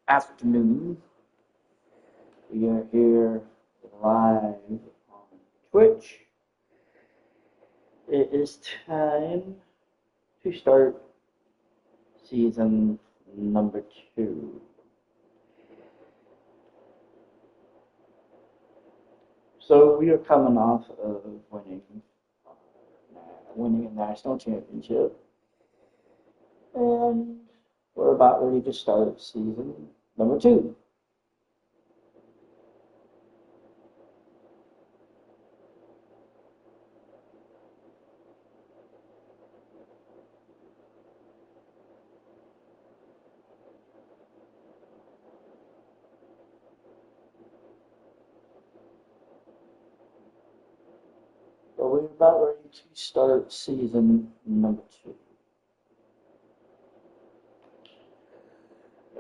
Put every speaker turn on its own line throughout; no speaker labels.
afternoon. We are here live on Twitch. It is time to start season number 2. So we are coming off of winning a national championship, and we're about ready to start season number 2. So we're about ready to start season number 2.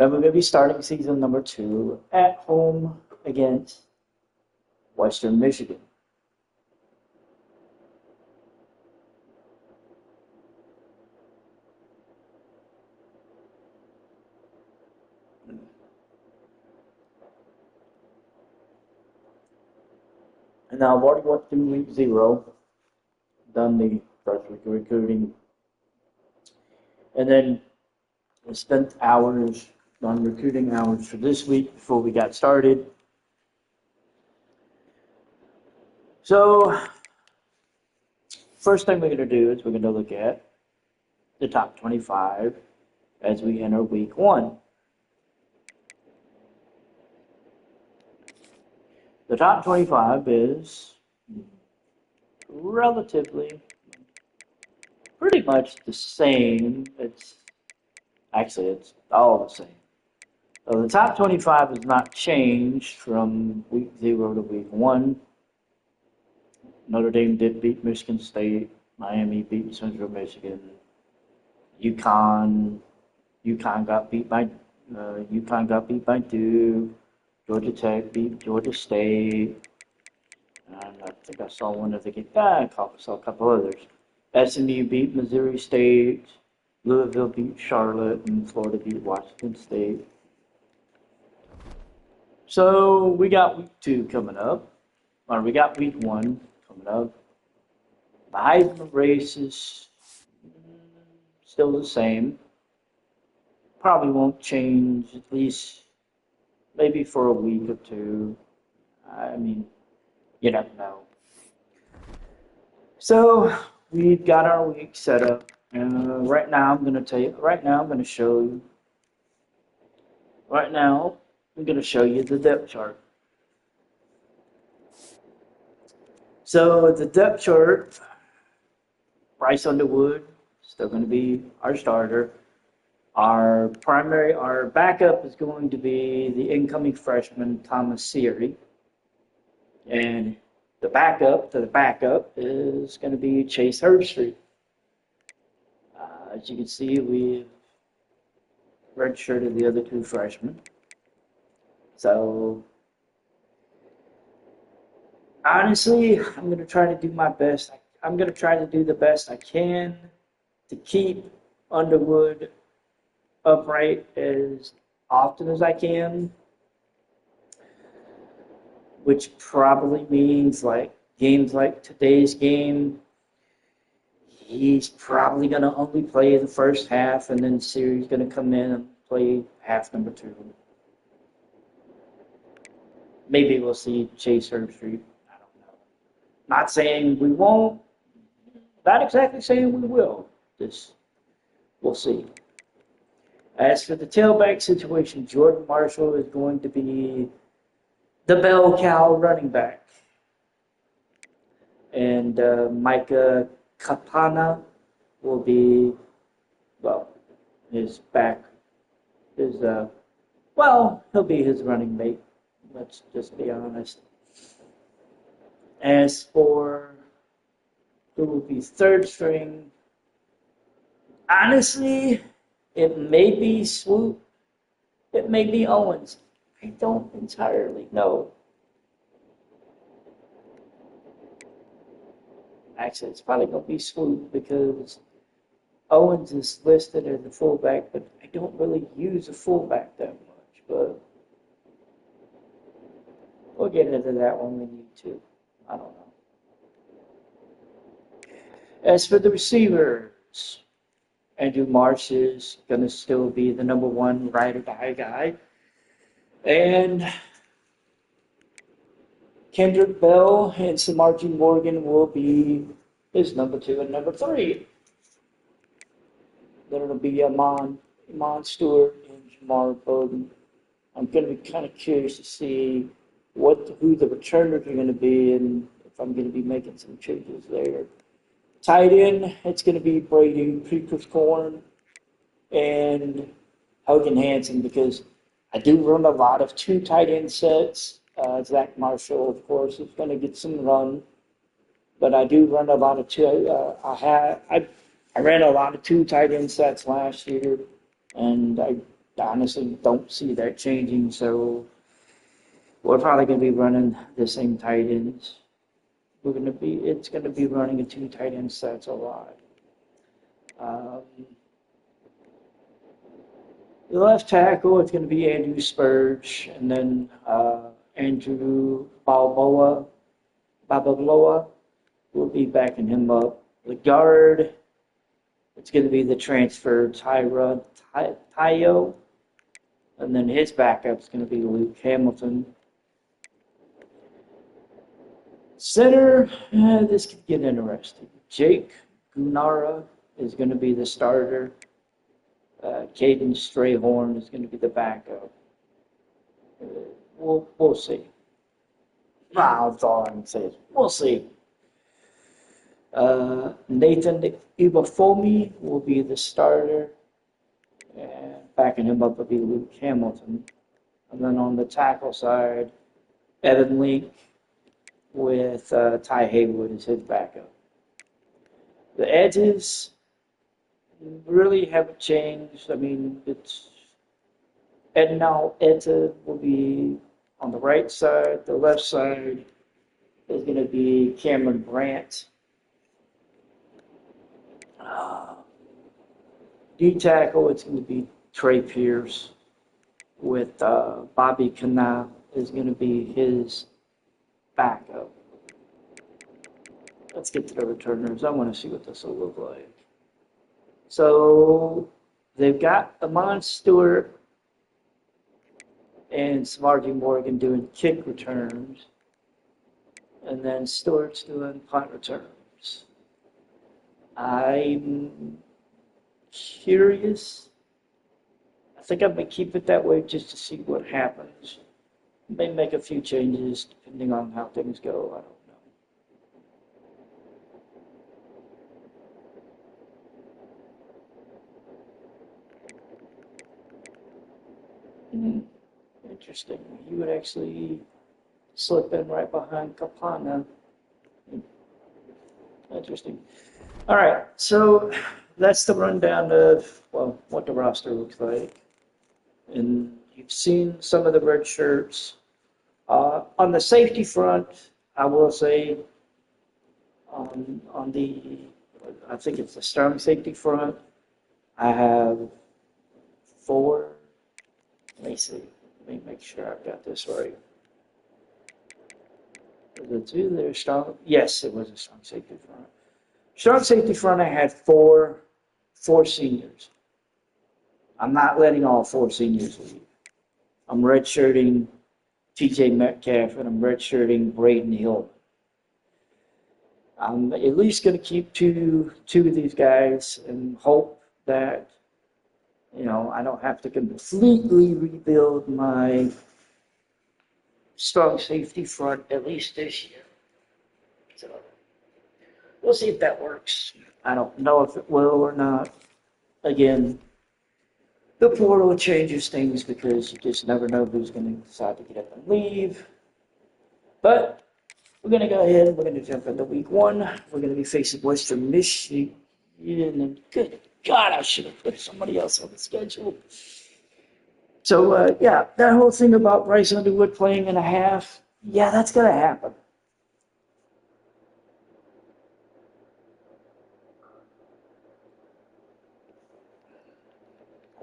And we're going to be starting season number 2 at home against Western Michigan. And now I've already went through week 0, done the first week of recruiting, and then I spent hours on recruiting hours for this week before we got started. So, first thing we're going to do is we're going to look at the top 25 as we enter week 1. The top 25 is relatively pretty much the same. It's all the same. So the top 25 has not changed from week 0 to week 1. Notre Dame did beat Michigan State. Miami beat Central Michigan. UConn got beat by Duke. Georgia Tech beat Georgia State. And I think I saw one of the games. I saw a couple others. SMU beat Missouri State. Louisville beat Charlotte. And Florida beat Washington State. So we got week 2 coming up. Or we got week 1 coming up. The Heisman race is still the same. Probably won't change, at least maybe for a week or 2. I mean, you never know. So we've got our week set up. Right now I'm going to show you the depth chart. So the depth chart, Bryce Underwood, still going to be our starter. Our backup is going to be the incoming freshman, Thomas Seary. And the backup to the backup is going to be Chase Herbstreit. As you can see, we've redshirted the other 2 freshmen. So, honestly, I'm going to try to do my best. I'm going to try to do the best I can to keep Underwood upright as often as I can, which probably means like games like today's game, he's probably going to only play the first half, and then Seary's going to come in and play half number 2. Maybe we'll see Chase Herbstreit. I don't know. Not saying we won't. Not exactly saying we will. We'll see. As for the tailback situation, Jordan Marshall is going to be the bell cow running back. And Micah Kapana will be, he'll be his running mate. Let's just be honest. As for who will be third string, honestly, it may be Swoop, it may be Owens. I don't entirely know. Actually, it's probably going to be Swoop because Owens is listed as a fullback, but I don't really use a fullback that much. but we'll get into that when we need to. I don't know. As for the receivers, Andrew Marsh is going to still be the number one ride or die guy. And Kendrick Bell and Samarji Morgan will be his number two and number three. Then it'll be Amon Stewart and Jamar Bowden. I'm going to be kind of curious to see who the returners are going to be and if I'm going to be making some changes there. Tight end, it's going to be Brady Preakercorn and Hogan Hansen because I do run a lot of two tight end sets. Zach Marshall, of course, is going to get some run, but I do run a lot of two. I ran a lot of two tight end sets last year, and I honestly don't see that changing. So we're probably going to be running the same tight ends. It's going to be running a two tight end sets a lot. The left tackle, it's going to be Andrew Spurge, and then Andrew Balboa will be backing him up. The guard, it's going to be the transfer Tayo, and then his backup is going to be Luke Hamilton. Center, this could get interesting. Jake Gunara is going to be the starter. Caden Strayhorn is going to be the backup. We'll see. That's all I can say is we'll see. Nathan Ibafomi will be the starter. And backing him up will be Luke Hamilton. And then on the tackle side, Evan Link with Ty Haywood as his backup. The edges really haven't changed. I mean, it's Ednal Etta will be on the right side. The left side is going to be Cameron Brandt. D-tackle, it's going to be Trey Pierce with Bobby Canal is going to be his backup. Let's get to the returners. I want to see what this will look like. So they've got Amon Stewart and Samarji Morgan doing kick returns, and then Stewart's doing punt returns. I'm curious. I think I'm going to keep it that way just to see what happens. May make a few changes depending on how things go. I don't know. Interesting. He would actually slip in right behind Kapana. Interesting. All right, so that's the rundown of, well, what the roster looks like. And you've seen some of the red shirts. On the safety front, I will say on the, I think it's the strong safety front, I have 4. Let me see. Let me make sure I've got this right. Was it 2 that are strong? Yes, it was a strong safety front. Strong safety front, I had 4 seniors. I'm not letting all 4 seniors leave. I'm redshirting TJ Metcalf and I'm redshirting Braden Hill. I'm at least going to keep two of these guys and hope that, you know, I don't have to completely rebuild my strong safety front at least this year. So we'll see if that works. I don't know if it will or not. Again, the portal changes things because you just never know who's going to decide to get up and leave. But we're going to go ahead and we're going to jump into week 1. We're going to be facing Western Michigan. And good God, I should have put somebody else on the schedule. So, yeah, that whole thing about Bryce Underwood playing in a half, yeah, that's going to happen.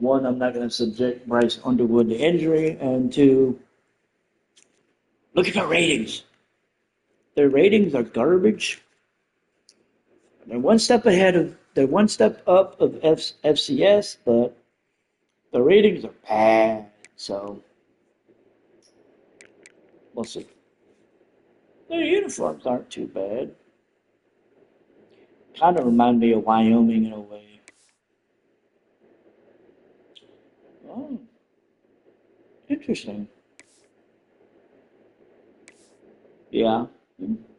one, I'm not going to subject Bryce Underwood to injury, and two, look at their ratings. Their ratings are garbage. They're one step up of FCS, but the ratings are bad. So we'll see. Their uniforms aren't too bad. Kind of remind me of Wyoming in a way. Oh, interesting. Yeah,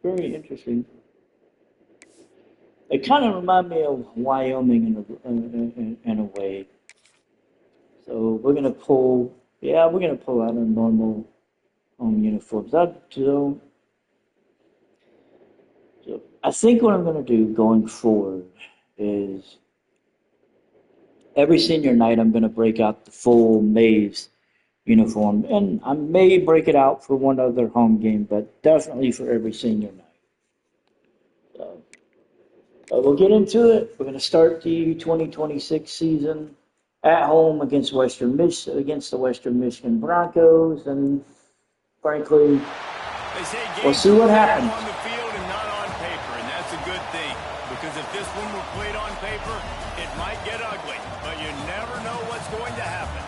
very interesting. They kind of remind me of Wyoming in a way. So we're gonna pull out our normal home uniforms. So I think what I'm gonna do going forward is every senior night I'm gonna break out the full Maves uniform, and I may break it out for one other home game, but definitely for every senior night. So, but we'll get into it. We're gonna start the 2026 season at home against against the Western Michigan Broncos, and frankly, we'll see what happens.
On the field and not on paper, and that's a good thing, because if this one were played on paper, it might get ugly, but you never know what's going to happen.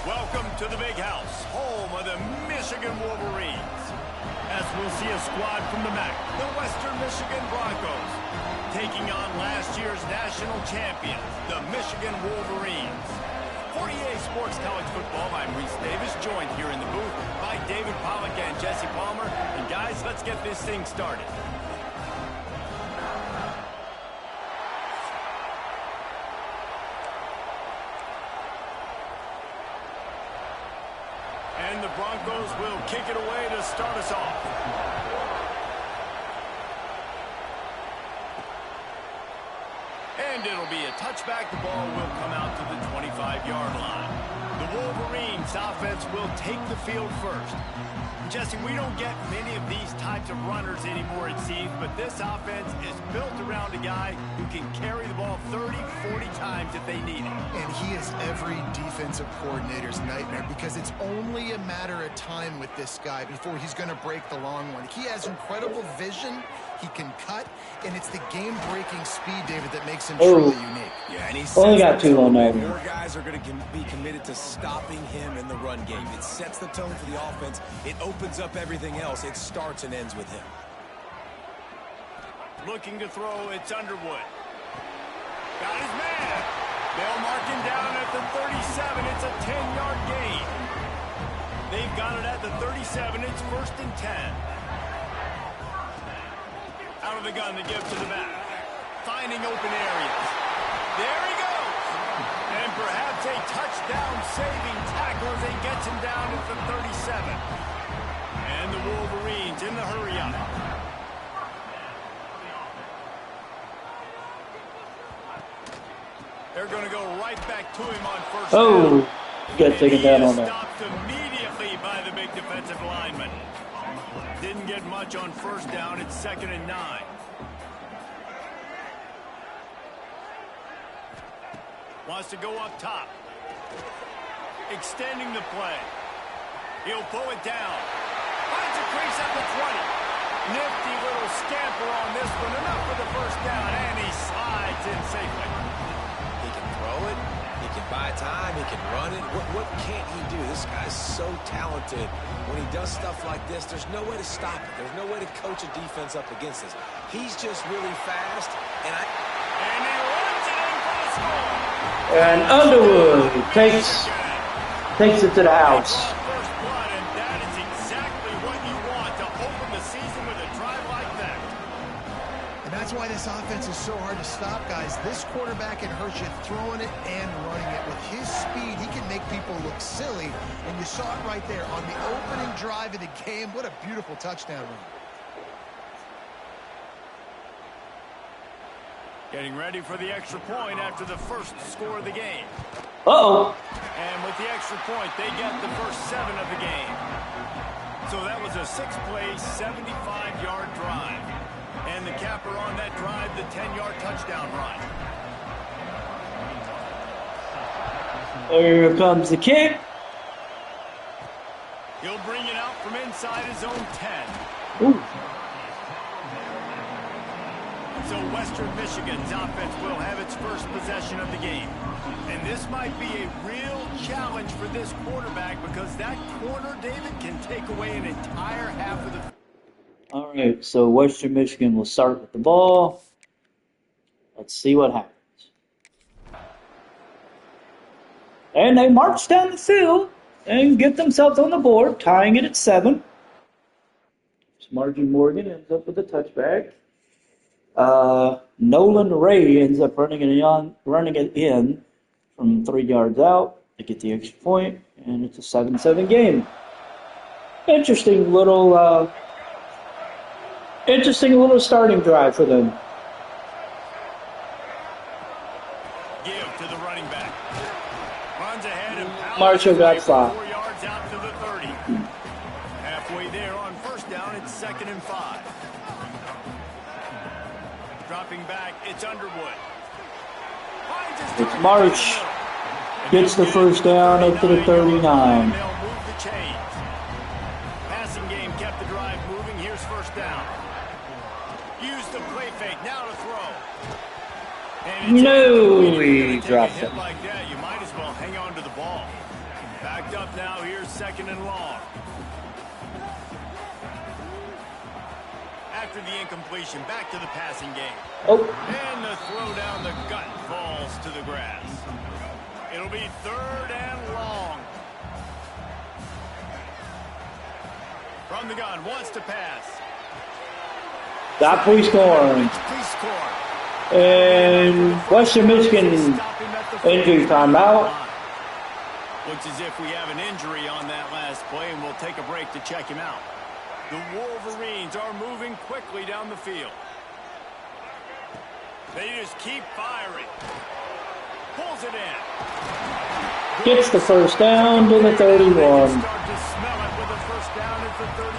Welcome to the Big House, home of the Michigan Wolverines. As we'll see a squad from the MAC, the Western Michigan Broncos, taking on last year's national champion, the Michigan Wolverines. For EA Sports College Football, I'm Reese Davis, joined here in the booth by David Pollack and Jesse Palmer. And guys, let's get this thing started. And the Broncos will kick it away to start us off. And it'll be a touchback. The ball will come out to the 25-yard line. The Wolverines offense will take the field first. Jesse, we don't get many of these types of runners anymore, it seems, but this offense is built around a guy who can carry the ball 30, 40 times if they need it.
And he is every defensive coordinator's nightmare, because it's only a matter of time with this guy before he's going to break the long one. He has incredible vision, he can cut, and it's the game-breaking speed, David, that makes him truly unique.
Yeah, and he's
only got two on that.
More guys are going to be committed to stopping him in the run game. It sets the tone for the offense. It opens up everything else. It starts and ends with him. Looking to throw, it's Underwood. Got his man. They'll mark him down at the 37. It's a 10-yard gain. They've got it at the 37. It's 1st and 10. Out of the gun to give to the back. Finding open areas. There he goes. And perhaps a touchdown-saving tackle as he gets him down at the 37. And the Wolverines in the hurry-up. They're going to go right back to him on first down.
Oh, got taken down on that.
Stopped immediately by the big defensive lineman. Didn't get much on first down. It's 2nd and 9. Wants to go up top. Extending the play. He'll pull it down. Finds a crease at the 20. Nifty little scamper on this one. Enough for the first down, and he slides in safely.
He can throw it. He can buy time. He can run it. What can't he do? This guy's so talented. When he does stuff like this, there's no way to stop it. There's no way to coach a defense up against this. He's just really fast, and
he runs it in for the score.
And Underwood takes it to the house.
First blood, and that is exactly what you want to open the season with a drive like that.
And that's why this offense is so hard to stop, guys. This quarterback can hurt you throwing it and running it. With his speed, he can make people look silly. And you saw it right there on the opening drive of the game. What a beautiful touchdown run.
Getting ready for the extra point after the first score of the game.
Uh-oh.
And with the extra point, they get the first 7 of the game. So that was a 6-play, 75-yard drive. And the capper on that drive, the 10-yard touchdown run.
Here comes the kick.
He'll bring it out from inside his own 10.
Ooh.
So Western Michigan's offense will have its first possession of the game. And this might be a real challenge for this quarterback because that corner, David, can take away an entire half of the...
All right, so Western Michigan will start with the ball. Let's see what happens. And they march down the field and get themselves on the board, tying it at 7. So Margie Morgan ends up with a touchback. Nolan Ray ends up running it in from 3 yards out to get the extra point, and it's a 7-7 game. Interesting little starting drive for them.
Give to the running back. Runs ahead and
Marshall got 5.
4 yards out to the 30. Halfway there on first down, it's 2nd and 5. Dropping back, it's Underwood.
It's Marsh. Gets the first down up to the 39.
They'll move the chains. Passing game kept the drive moving. Here's first down. Use the play fake. Now to throw. And
No, he dropped
hit
it.
like that, you might as well hang on to the ball. Backed up now. Here's 2nd and long. After the incompletion, back to the passing game.
Oh,
And the throw down the gut falls to the grass. It'll be 3rd and long. From the gun, wants to pass.
got pre-scoring.
Pre-score.
And Western Michigan injury timeout.
Looks as if we have an injury on that last play, and we'll take a break to check him out. The Wolverines are moving quickly down the field. They just keep firing. Pulls it in.
Gets the first down to the 31.
Start to smell it with a first down at the 31.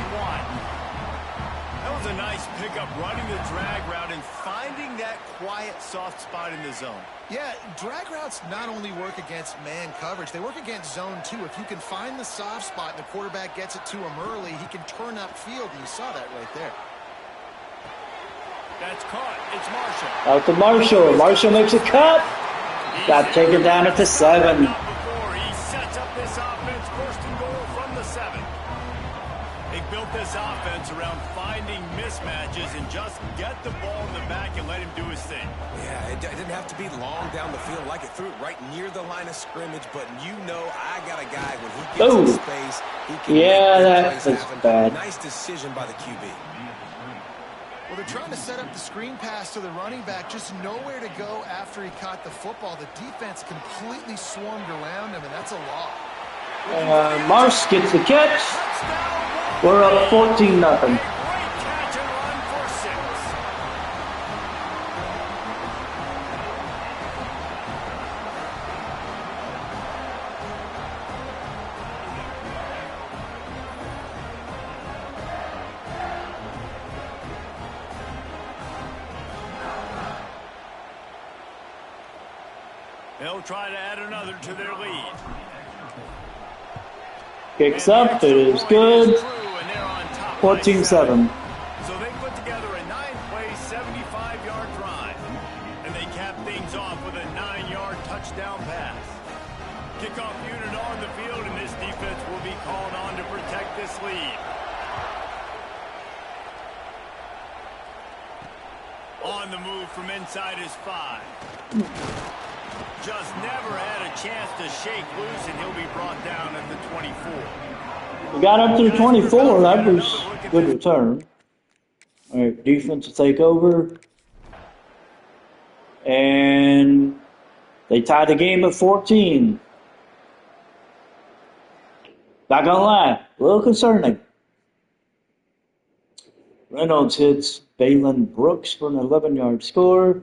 That was a nice pickup, running the drag route and finding that quiet, soft spot in the zone.
Yeah, drag routes not only work against man coverage, they work against zone too. If you can find the soft spot and the quarterback gets it to him early, he can turn upfield, and you saw that right there.
That's caught. It's Marshall.
Out to Marshall. Marshall makes a cut. Got taken down at the 7.
Before he sets up this offense, 1st and goal from the 7. They built this offense around finding mismatches and just get the ball in the back and let him do his thing.
Yeah, it didn't have to be long down the field. Like it threw it right near the line of scrimmage, but you know I got a guy when he gets in space, he can
Yeah,
make
that
big plays
was
happen.
bad.
Nice decision by the QB.
Well, they're trying to set up the screen pass to the running back, just nowhere to go after he caught the football. The defense completely swarmed around him, and that's a loss.
Marsh gets the catch. We're up 14-0.
Great catch and run for 6. They'll try to add another to their lead.
Kicks up. It is good. 14-7.
So they put together a 9-play, 75-yard drive. And they cap things off with a 9-yard touchdown pass. Kickoff unit on the field, and this defense will be called on to protect this lead. On the move from inside his 5. Just never had a chance to shake loose, and he'll be brought down at the 24.
We got up to the 24. That was a good return. All right, defense will take over. And they tie the game at 14. Not gonna lie, a little concerning. Reynolds hits Balin Brooks for an 11-yard score.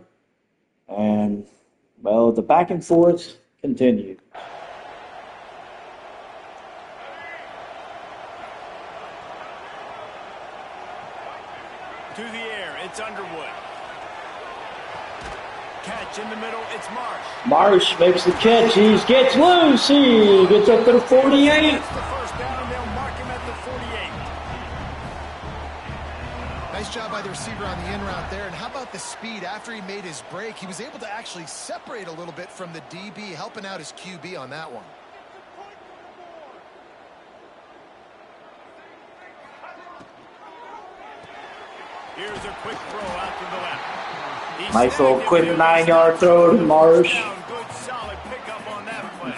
And, well, the back and forth continued.
To the air, it's Underwood. catch in the middle. It's Marsh.
Marsh makes the catch. He gets loose. He gets up to the 48.
That's the first down. They'll mark him at the 48.
Nice job by the receiver on the in route there. And how about the speed after he made his break? He was able to actually separate a little bit from the DB, helping out his QB on that one.
Here's a quick throw out to the left.
Nice little quick 9-yard throw to Marsh.
Good solid pickup on that play.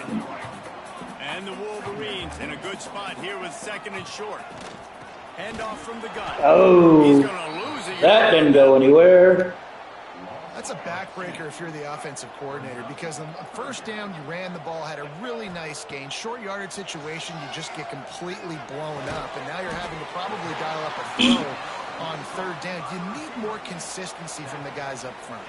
And the Wolverines in a good spot here with 2nd and short. Handoff from the gun.
Oh,
He's gonna lose it.
that didn't go anywhere.
That's a backbreaker if you're the offensive coordinator, because on first down you ran the ball, had a really nice gain. Short yardage situation, you just get completely blown up, and now you're having to probably dial up a throw on 3rd down. You need more consistency from the guys up front.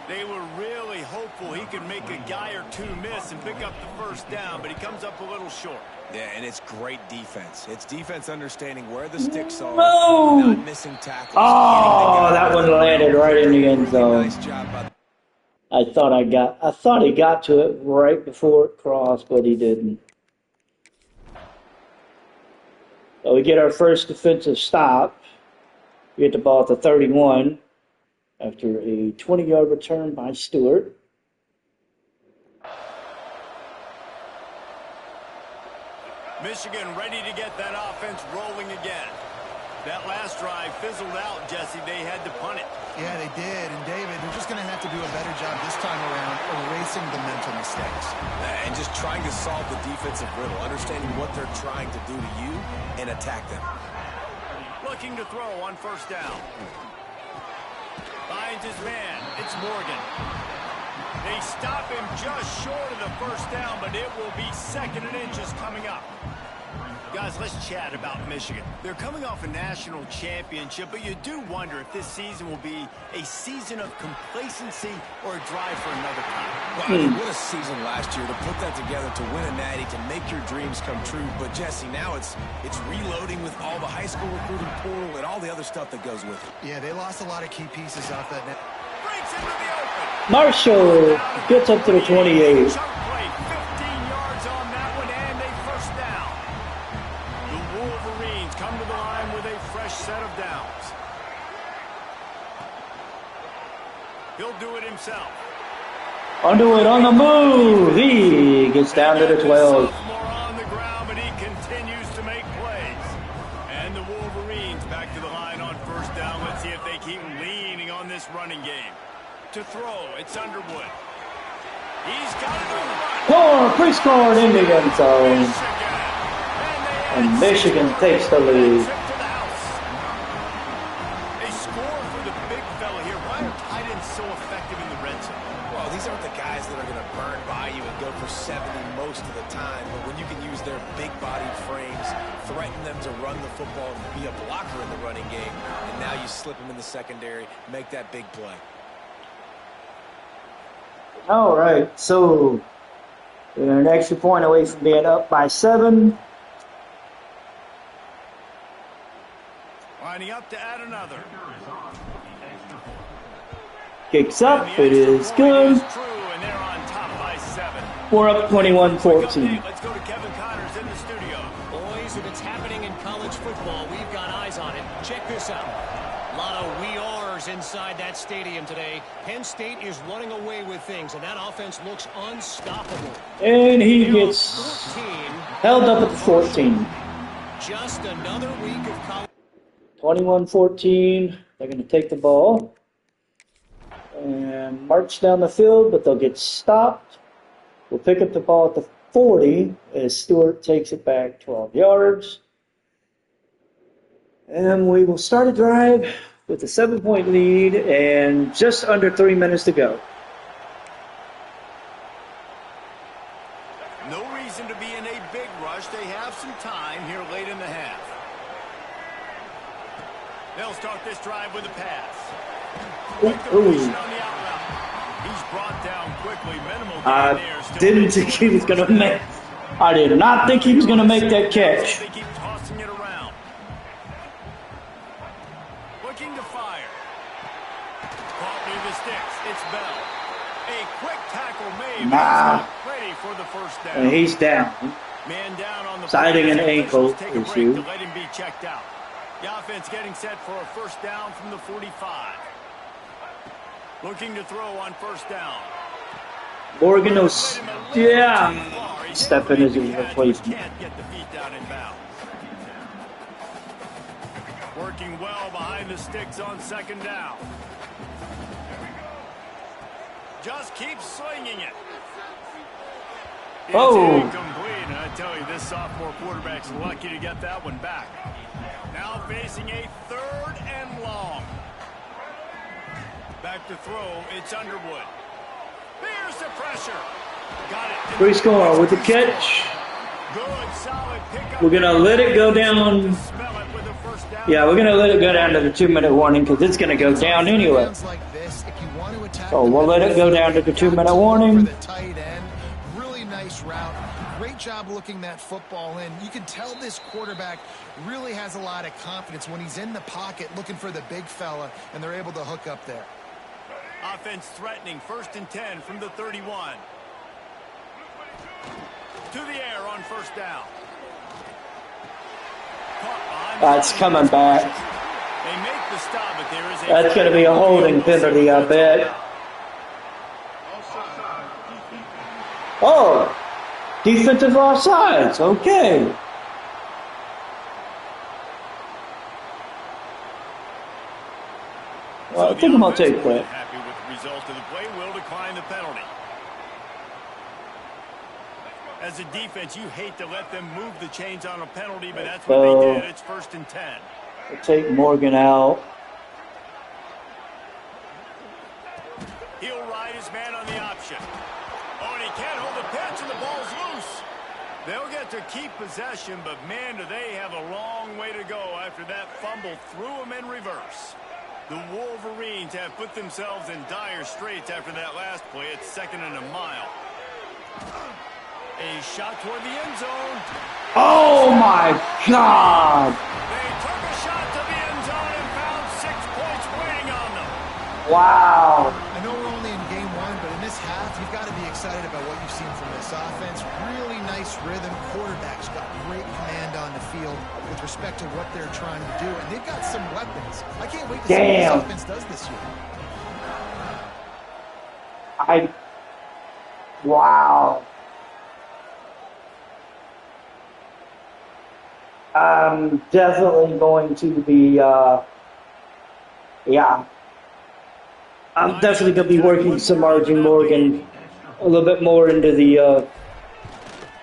They were really hopeful he could make a guy or two miss and pick up the first down, but he comes up a little short.
Yeah, and it's great defense. It's defense understanding where the sticks are,
No!
not missing tackles.
Oh, that one landed right in the end zone.
Nice job by
I thought he got to it right before it crossed, but he didn't. So we get our first defensive stop. We get the ball at the 31 after a 20-yard return by Stewart.
Michigan ready to get that offense rolling again. That last drive fizzled out, Jesse. They had to punt it.
Yeah, they did. And, David, they're just going to have to do a better job this time around erasing the mental mistakes.
and just trying to solve the defensive riddle, understanding what they're trying to do to you and attack them.
Looking to throw on first down. Finds his man. It's Morgan. They stop him just short of the first down, but it will be 2nd and inches coming up. Guys, let's chat about Michigan. They're coming off a national championship, but you do wonder if this season will be a season of complacency or a drive for another time.
Well, I mean, what a season last year to put that together, to win a natty, to make your dreams come true. But, Jesse, now it's reloading with all the high school recruiting portal and all the other stuff that goes with it.
Yeah, they lost a lot of key pieces off that net.
Breaks into the open.
Marshall gets up to the 28.
Chunk play, 15 yards on that one, and a first down. The Wolverines come to the line with a fresh set of downs. He'll do it himself.
Underwood on the move. He gets down to the 12.
Sophomore on the ground, but he continues to make plays. And the Wolverines back to the line on first down. Let's see if they keep leaning on this running game. To throw, it's Underwood. He's got it on the run.
Pre-scored in the end zone.
Michigan.
And Michigan takes the lead.
Trip to the house. A score for the big fella here. Why are tight ends so effective in the red zone?
Well, these aren't the guys that are going to burn by you and go for 70 most of the time, but when you can use their big-bodied frames, threaten them to run the football and be a blocker in the running game, and now you slip them in the secondary, make that big play.
All right, so we're an extra point away from being up by 7.
Lining up to add another.
Kicks up, it is good.
It's true, and they're on top by 7.
We're up 21-14.
Let's go to Kevin Connors in the studio.
Boys, if it's happening in college football, we've got eyes on it. Check this out. A lot of we are's inside that stadium today. Penn State is running away with things, and that offense looks unstoppable.
And he gets
14,
held up at the 14.
just another week of college.
21-14. They're going to take the ball and march down the field, but they'll get stopped. We'll pick up the ball at the 40 as Stewart takes it back 12 yards. And we will start a drive with a 7-point lead and just under 3 minutes to go.
No reason to be in a big rush. They have some time here late in the half. They'll start this drive with a pass. Quick completion on the out route. He's brought down quickly. Minimal gain there. Still
Didn't think he was going to make. I did not think he was going to make that catch.
They keep tossing it around. Looking to fire. Caught near the sticks. It's Bell. A quick tackle made.
Nah.
Ready for the first down.
And he's down.
Man down on the
Citing an ankle
take a break
issue.
to let him be checked out. The offense getting set for a first down from the 45. Looking to throw on first down.
Morgan knows, yeah, stepping as a replacement.
Can't get the feet down in bounds. Working well behind the sticks on second down. Just keep slinging it. It's incomplete, and I tell you, this sophomore quarterback's lucky to get that one back. Now facing a 3rd and long. Back to throw, it's Underwood. There's the pressure. Got it.
Free score with the catch.
Good, solid pickup.
We're going to let it go down. Yeah, we're going to let it go down to the 2-minute warning because it's going to go down anyway. So we'll let it go down to the 2-minute warning.
Really nice route. Great job looking that football in. You can tell this quarterback really has a lot of confidence when he's in the pocket looking for the big fella, and they're able to hook up there.
Offense threatening, 1st and 10 from the 31. To the air on first down.
That's coming back.
They make the stop, but there is
That's going to be a holding penalty, I bet. Oh, defensive offsides. Okay. Well, I think I'm going to take that.
Happy with the result of the play, will decline the penalty. As a defense, you hate to let them move the chains on a penalty, but that's what they did. It's 1st and 10.
We'll take Morgan out.
He'll ride his man on the option. Oh, and he can't hold the pitch, and the ball's loose. They'll get to keep possession, but man, do they have a long way to go after that fumble threw them in reverse. The Wolverines have put themselves in dire straits after that last play. It's 2nd and a mile. A shot toward the end zone.
Oh, my God.
They took a shot to the end zone and found 6 points waiting on them.
Wow.
I know we're only in game 1, but in this half, you've got to be excited about what you've seen from this offense. Really nice rhythm. Quarterback's got great command on the field with respect to what they're trying to do. And they've got some weapons. I can't wait to see what this offense does this year.
Wow. I'm definitely going to be, yeah. I'm definitely going to be working some Arjun Morgan a little bit more into the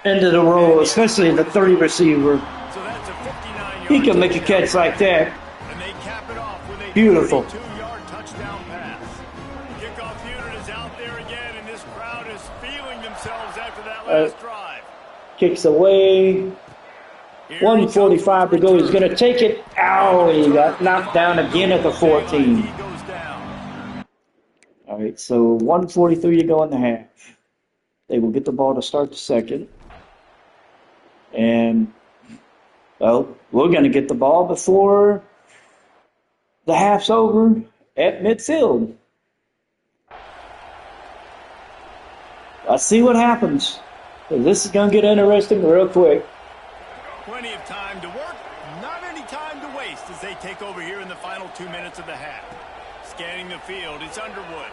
role, especially the 30 receiver.
So that's a 59-yard
He can make a catch like that.
And they cap it off with a
Beautiful.
2-yard touchdown pass. Kickoff unit is out there again, and this crowd is feeling themselves after that last drive.
Kicks away. 1:45 to go. He's going to take it. Ow, he got knocked down again at the 14.
He goes down.
All right, so 1:43 to go in the half. They will get the ball to start the second. And, well, we're going to get the ball before the half's over at midfield. Let's see what happens. This is going to get interesting real quick.
Plenty of time to work, not any time to waste as they take over here in the final 2 minutes of the half. Scanning the field, it's Underwood.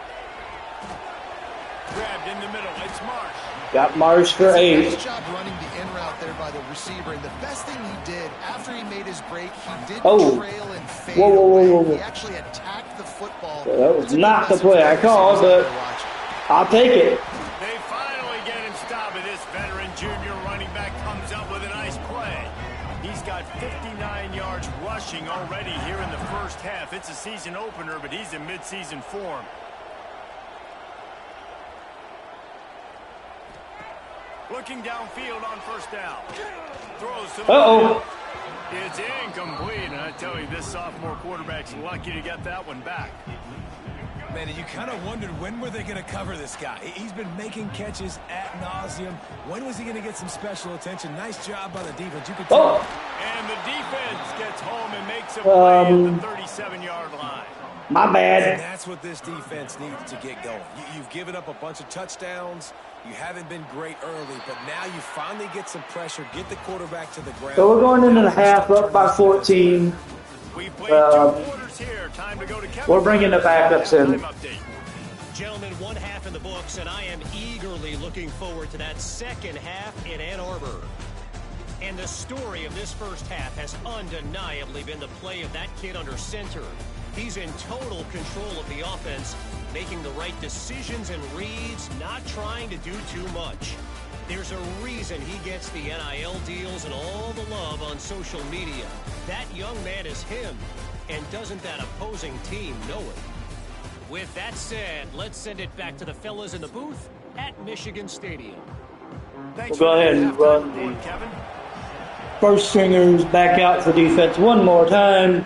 Grabbed in the middle, it's Marsh.
Got Marsh for 8.
Nice job running the in route there by the receiver. And the best thing he did after he made his break, he didn't trail and fade away. He actually attacked the football.
That was not the play I called, but I'll take it.
They finally get him stopped, and this veteran junior running back comes up with a nice play. He's got 59 yards rushing already here in the first half. It's a season opener, but he's in mid-season form. Looking downfield on first down. Throws to the It's incomplete, and I tell you, this sophomore quarterback's lucky to get that one back.
Man, you kind of wondered when were they going to cover this guy. He's been making catches ad nauseum. When was he going to get some special attention? Nice job by the defense. You could tell.
And the defense gets home and makes a play at the 37-yard line.
My
And
bad.
that's what this defense needs to get going. You've given up a bunch of touchdowns. You haven't been great early, but now you finally get some pressure, get the quarterback to the ground.
So we're going into the half up by 14.
We've played 2 quarters here. Time to go to Kevin.
We're bringing the backups in.
Gentlemen, 1 half in the books, and I am eagerly looking forward to that second half in Ann Arbor. And the story of this first half has undeniably been the play of that kid under center. He's in total control of the offense, making the right decisions and reads, not trying to do too much. There's a reason he gets the NIL deals and all the love on social media. That young man is him, and doesn't that opposing team know it? With that said, let's send it back to the fellas in the booth at Michigan Stadium.
We'll go ahead and run the first stringers back out for defense one more time.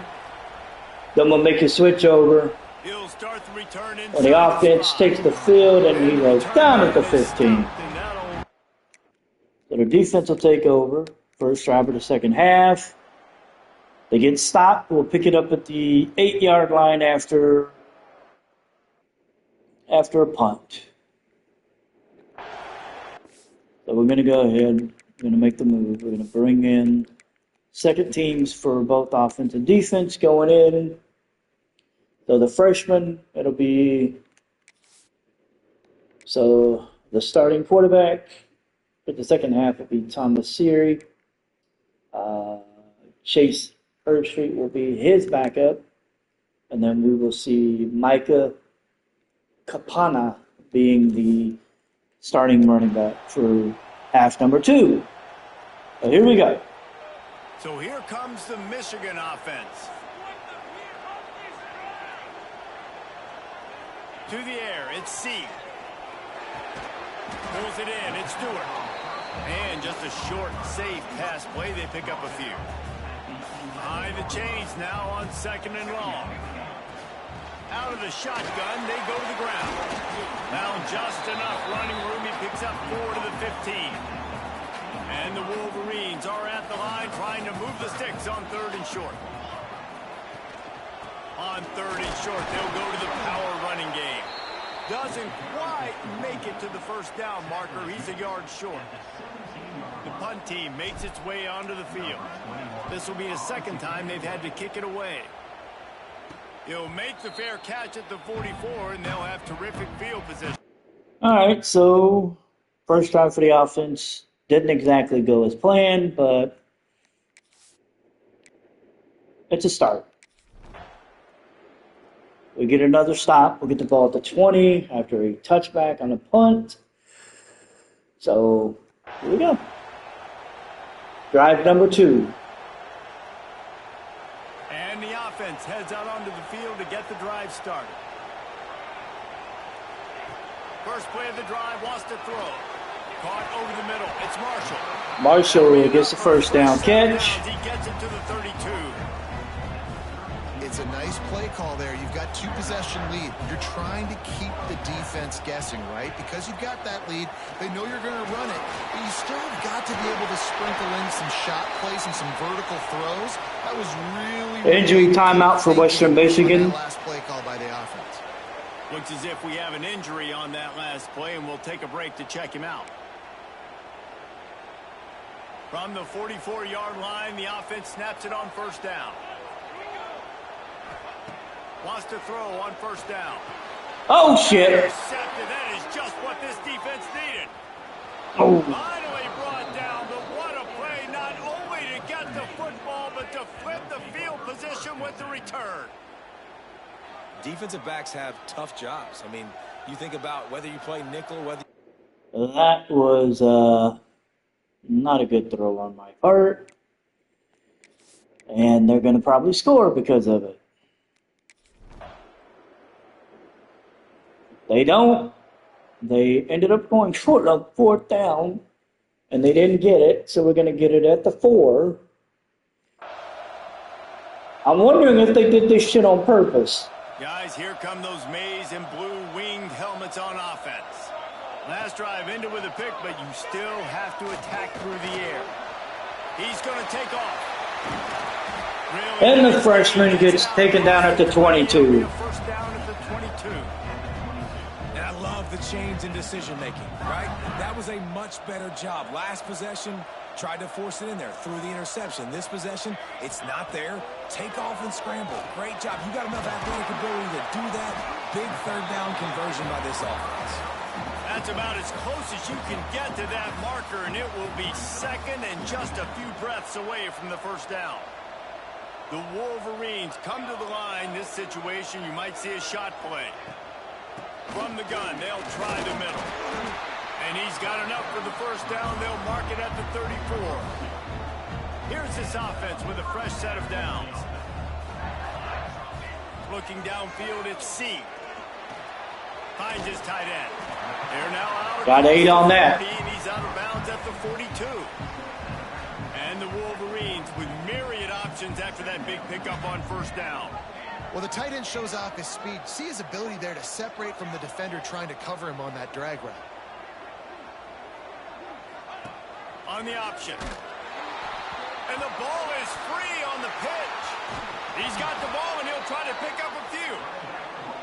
Then we'll make a switch over.
He'll start the return
When the offense takes the field and he goes down at the 15. So the defense will take over. First drive of the second half. They get stopped. We'll pick it up at the 8-yard line after a punt. So we're going to go ahead. We're going to make the move. We're going to bring in second teams for both offense and defense going in. So the freshman, it'll be, so the starting quarterback for the second half will be Thomas Seary. Chase Herbstreit will be his backup. And then we will see Micah Kapana being the starting running back for half number 2. So here we go.
So here comes the Michigan offense. To the air, it's C. Pulls it in, it's Stewart. And just a short, safe pass play, they pick up a few. Behind the chains now on 2nd and long. Out of the shotgun, they go to the ground. Found just enough running room, he picks up 4 to the 15. And the Wolverines are at the line trying to move the sticks on 3rd and short. On 3rd and short, they'll go to the power running game. Doesn't quite make it to the first down marker. He's a yard short. The punt team makes its way onto the field. This will be the second time they've had to kick it away. He'll make the fair catch at the 44, and they'll have terrific field position.
All right, so first drive for the offense didn't exactly go as planned, but it's a start. We get another stop. We'll get the ball at the 20 after a touchback on a punt. So here we go. Drive number 2.
And the offense heads out onto the field to get the drive started. First play of the drive, lost a throw. Caught over the middle. It's Marshall.
Marshall gets the first down catch.
He gets it to the 32.
It's a nice play call there. You've got 2-possession lead. You're trying to keep the defense guessing, right? Because you've got that lead. They know you're going to run it, but you still have got to be able to sprinkle in some shot plays and some vertical throws. That was really
Injury timeout for Western Michigan.
Last play call by the offense.
Looks as if we have an injury on that last play, and we'll take a break to check him out. From the 44-yard line, the offense snaps it on first down. Wants to throw on first down.
Oh, shit.
Intercepted. That is just what this defense needed.
Oh.
Finally brought down, but what a play, not only to get the football, but to flip the field position with the return.
Defensive backs have tough jobs. I mean, you think about whether you play nickel, whether...
That was not a good throw on my part. And they're going to probably score because of it. They don't. They ended up going short on 4th down, and they didn't get it, so we're going to get it at the 4. I'm wondering if they did this shit on purpose.
Guys, here come those maize and blue winged helmets on offense. Last drive ended with a pick, but you still have to attack through the air. He's going to take off.
And the freshman gets taken down at the 22.
First down at the 22.
And I love the change in decision-making, right? That was a much better job. Last possession, tried to force it in there, threw the interception. This possession, it's not there. Take off and scramble. Great job. You got enough athletic ability to do that. Big third down conversion by this offense.
That's about as close as you can get to that marker, and it will be second and just a few breaths away from the first down. The Wolverines come to the line. This situation, you might see a shot play. From the gun, they'll try the middle. And he's got enough for the first down. They'll mark it at the 34. Here's this offense with a fresh set of downs. Looking downfield, it's C. Finds his tight end. They're now out.
Got 8 on that.
And he's out of bounds at the 42. And the Wolverines with myriad options after that big pickup on first down.
Well, the tight end shows off his speed. See his ability there to separate from the defender trying to cover him on that drag route.
On the option. And the ball is free on the pitch. He's got the ball, and he'll try to pick up a few.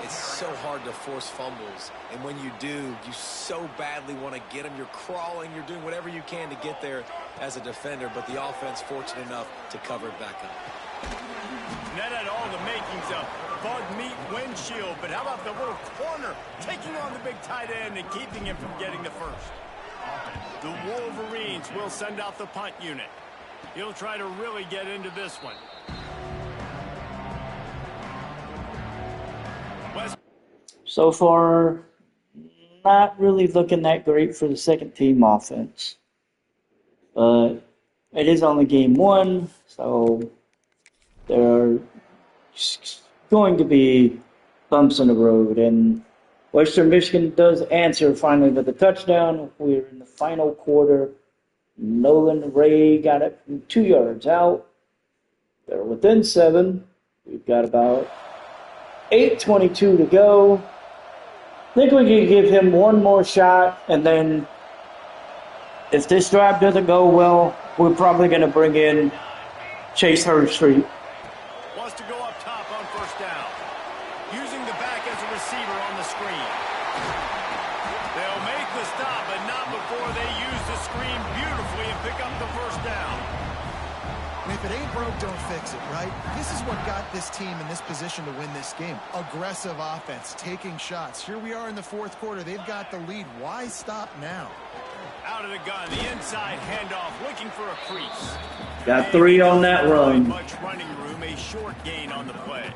It's so hard to force fumbles, and when you do, you so badly want to get them. You're crawling, you're doing whatever you can to get there as a defender, but the offense fortunate enough to cover it back up.
And that had all the makings of bug meat windshield, but how about the little corner taking on the big tight end and keeping him from getting the first? The Wolverines will send out the punt unit. He'll try to really get into this one.
So far, not really looking that great for the second team offense. But it is only game 1, so there are going to be bumps in the road. And Western Michigan does answer finally with a touchdown. We're in the final quarter. Nolan Ray got it from 2 yards out. They're within 7. We've got about 8:22 to go. I think we can give him one more shot, and then if this drive doesn't go well, we're probably going to bring in Chase Hurstreet.
Wants to go up top on first down. Using the back as a receiver on the screen. They'll make the stop, but not before they use the screen beautifully and pick up the first down.
And if it ain't broke, don't fix it, right? This is what got this team in this position to win this game. Aggressive offense, taking shots. Here we are in the fourth quarter. They've got the lead. Why stop now?
Out of the gun, the inside handoff, looking for a crease.
Got 3 on that run.
Much running room, a short gain on the play.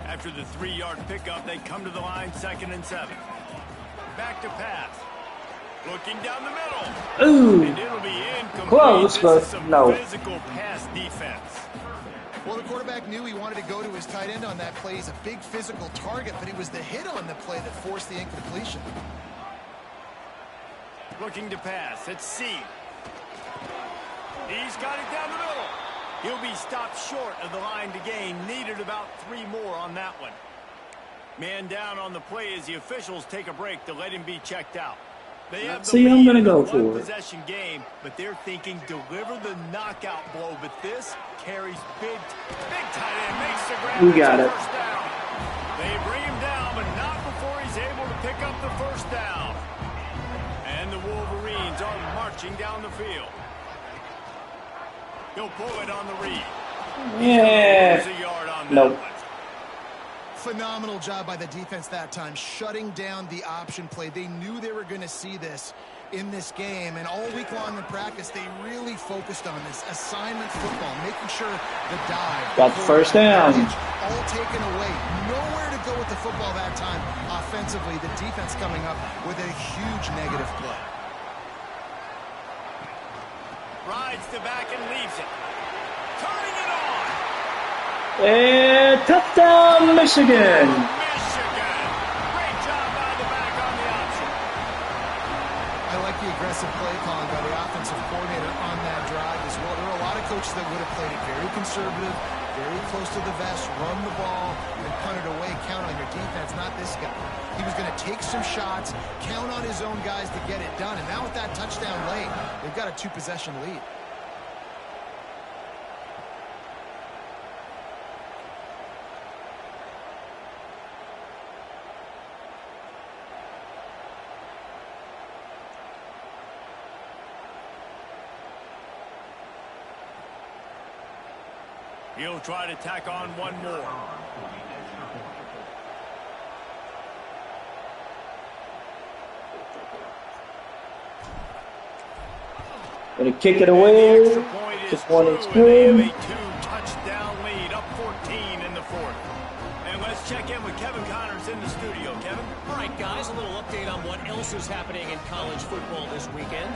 After the 3-yard pickup, they come to the line, 2nd and 7. Back to pass. Looking down the middle.
Ooh.
And it'll be incomplete.
Close, but
this is some
no.
physical pass defense.
Well, the quarterback knew he wanted to go to his tight end on that play. He's a big physical target, but it was the hit on the play that forced the incompletion.
Looking to pass. It's C. He's got it down the middle. He'll be stopped short of the line to gain. Needed about 3 more on that one. Man down on the play as the officials take a break to let him be checked out. They have
See, I'm going to go
one
for it.
possession game, but they're thinking deliver the knockout blow. But this carries big tight end, makes the grab.
We got it.
First down. They bring him down, but not before he's able to pick up the first down. And the Wolverines are marching down the field. He'll pull it on the read.
Yeah.
Lose a yard on that
Nope.
one.
Phenomenal job by the defense that time, shutting down the option play. They knew they were going to see this in this game, and all week long in practice, they really focused on this assignment football, making sure the dive,
Got the first down.
all taken away. Nowhere to go with the football that time offensively. The defense coming up with a huge negative play.
Rides the back and leaves it. Turning it on.
And touchdown, Michigan.
Michigan. Great job by the back on the option.
I like the aggressive play calling by the offensive coordinator on that drive as well. There are a lot of coaches that would have played it very conservative, very close to the vest, run the ball, and punt it away, count on your defense, not this guy. He was going to take some shots, count on his own guys to get it done, and now with that touchdown late, they've got a 2-possession lead.
He'll try to tack on one more.
Gonna kick it away. This one is good.
They have a 2-touchdown lead, up 14 in the fourth. And let's check in with Kevin Connors in the studio. Kevin?
All right, guys, a little update on what else is happening in college football this weekend.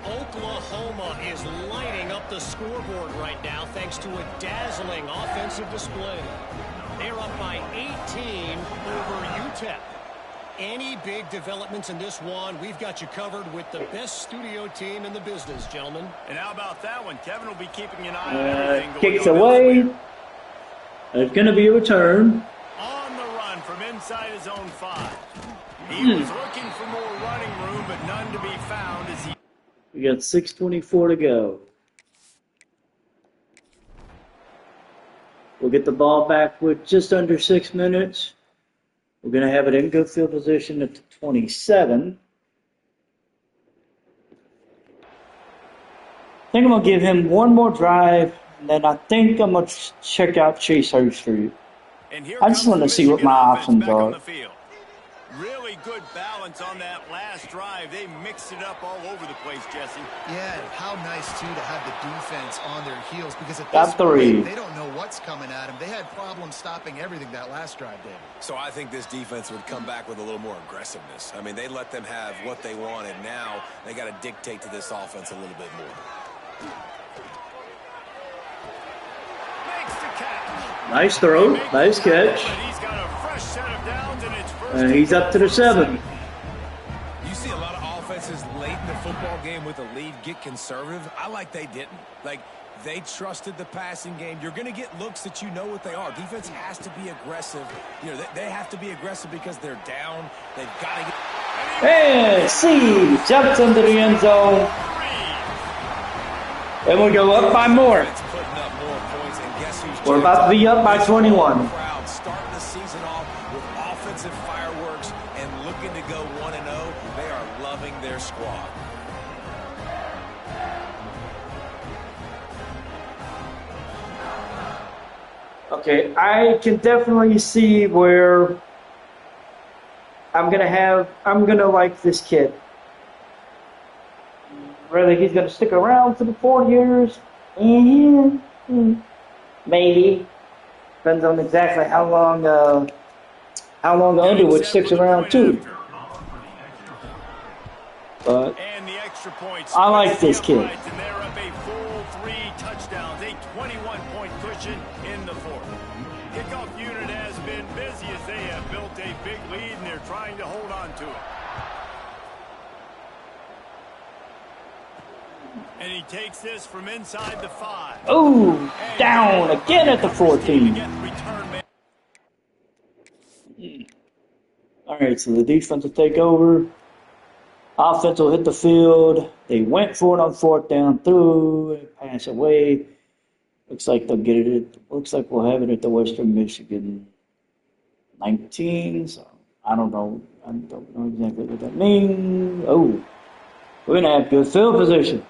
Oklahoma is lighting up the scoreboard right now thanks to a dazzling offensive display. They're up by 18 over UTEP. Any big developments in this one, we've got you covered with the best studio team in the business, gentlemen.
And how about that one? Kevin will be keeping an eye on everything.
Kicks away. There's going to be a return.
On the run from inside his own 5. He was looking for more running room, but none to be found as he...
We got 6:24 to go. We'll get the ball back with just under 6 minutes. We're going to have it in good field position at the 27. I think I'm going to give him one more drive, and then I think I'm going to check out Chase Hurst. I just want to see what my options are.
Really good balance on that last drive. They mixed it up all over the place, Jesse.
Yeah, and how nice, too, to have the defense on their heels, because at
Got
this
three.
point, they don't know what's coming at them. They had problems stopping everything that last drive did.
So I think this defense would come back with a little more aggressiveness. I mean, they let them have what they wanted. Now they got to dictate to this offense a little bit more.
Makes the catch.
Nice throw. Nice catch.
But he's got a fresh set of downs, and it's first
And he's up to the 7.
You see a lot of offenses late in the football game with a lead get conservative. I like they didn't. Like, they trusted the passing game. You're going to get looks that you know what they are. Defense has to be aggressive. You know, they have to be aggressive because they're down. They've got to get...
And see, jumps into the end zone. And we go up by more.
It's putting up more points, and guess who's...
We're about to be up by 21.
Crowd starting the season off with offensive fireworks and looking to go 1-0. They are loving their squad.
Okay, I can definitely see where I'm gonna like this kid. Whether he's gonna stick around for the 4 years, maybe. Depends on exactly how long Underwood sticks around too. But
And the extra points.
I like this kid.
And they're up a full 3 touchdowns, a 21-point cushion in the fourth. Kickoff unit has been busy as they have built a big lead, and they're trying to hold on to it. And he takes this from inside the 5.
oh, down again at the 14. All right, so the defense will take over. Offense will hit the field. They went for it on 4th down, through, pass away. Looks like they'll get it. Looks like we'll have it at the Western Michigan 19. So I don't know. I don't know exactly what that means. Oh, we're gonna have good field position,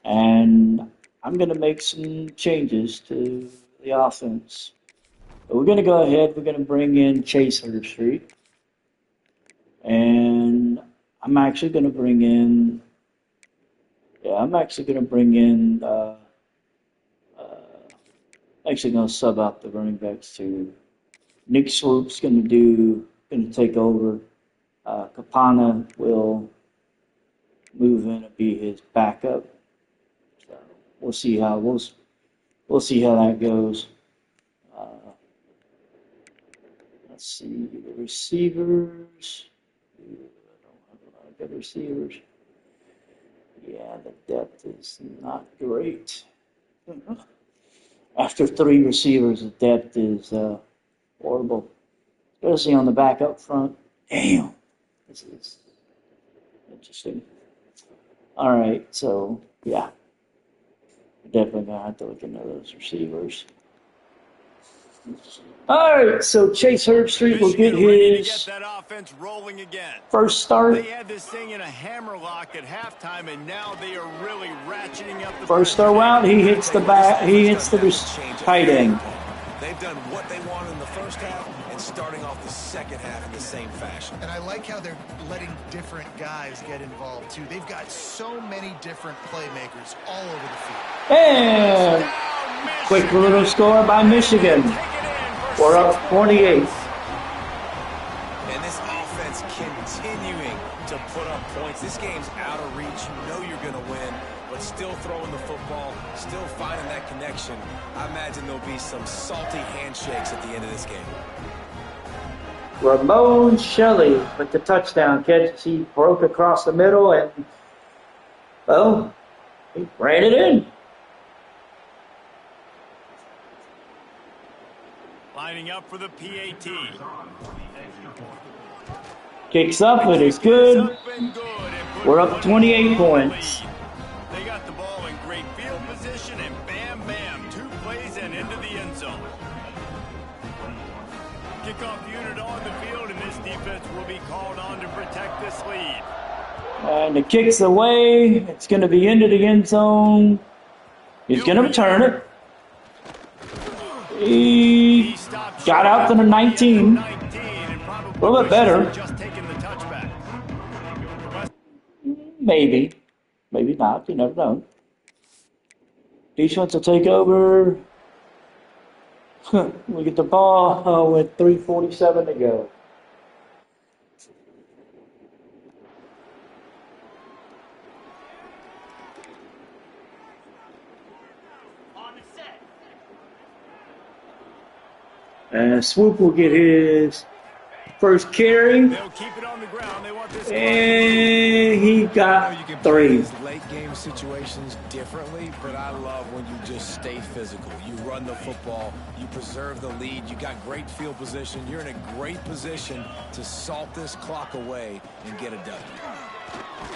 and I'm gonna make some changes to the offense. But we're gonna go ahead. We're gonna bring in Chase Hurst, and I'm actually gonna bring in. Yeah, I'm actually gonna bring in. Actually going to sub out the running backs too. Nick Swoop's going to take over. Capana will move in and be his backup. So we'll see how that goes. Let's see the receivers. I don't have a lot of good receivers. Yeah, the depth is not great. After 3 receivers, the depth is horrible, especially on the back up front. Damn, this is interesting. All right, so yeah, definitely gonna have to look into those receivers. All right, so Chase Herbstreit will get
Michigan ready to get
his
that offense rolling again.
first start.
They had this thing in a hammerlock at halftime, and now they are really ratcheting up the
First
pressure.
throw out, he hits the back. He hits the tight end.
They've done what they wanted in the first half and starting off the second half in the same fashion.
And I like how they're letting different guys get involved, too. They've got so many different playmakers all over the field.
And quick little score by Michigan. We're up 28.
And this offense continuing to put up points. This game's out of reach. You know you're going to win, but still throwing the football, still finding that connection. I imagine there'll be some salty handshakes at the end of this game.
Ramon Shelley with the touchdown catch. He broke across the middle and, well, he ran it in.
Lining up for the PAT.
Kicks up, it is good. We're up 28 points.
They got the ball in great field position, and bam, bam, 2 plays and into the end zone. Kickoff unit on the field, and this defense will be called on to protect this lead.
And the kick's away. It's going to be into the end zone. He's going to return it. He got out to the 19. A little bit better.
Just taking the touchback.
Maybe. Maybe not. You never know. Defense will take over. We get the ball with 3:47 to go. And Swoop will get his first carry.
They'll keep it on the ground. They want this.
And he got
You can
3.
play these late game situations differently, but I love when you just stay physical. You run the football, you preserve the lead, you got great field position. You're in a great position to salt this clock away and get a W.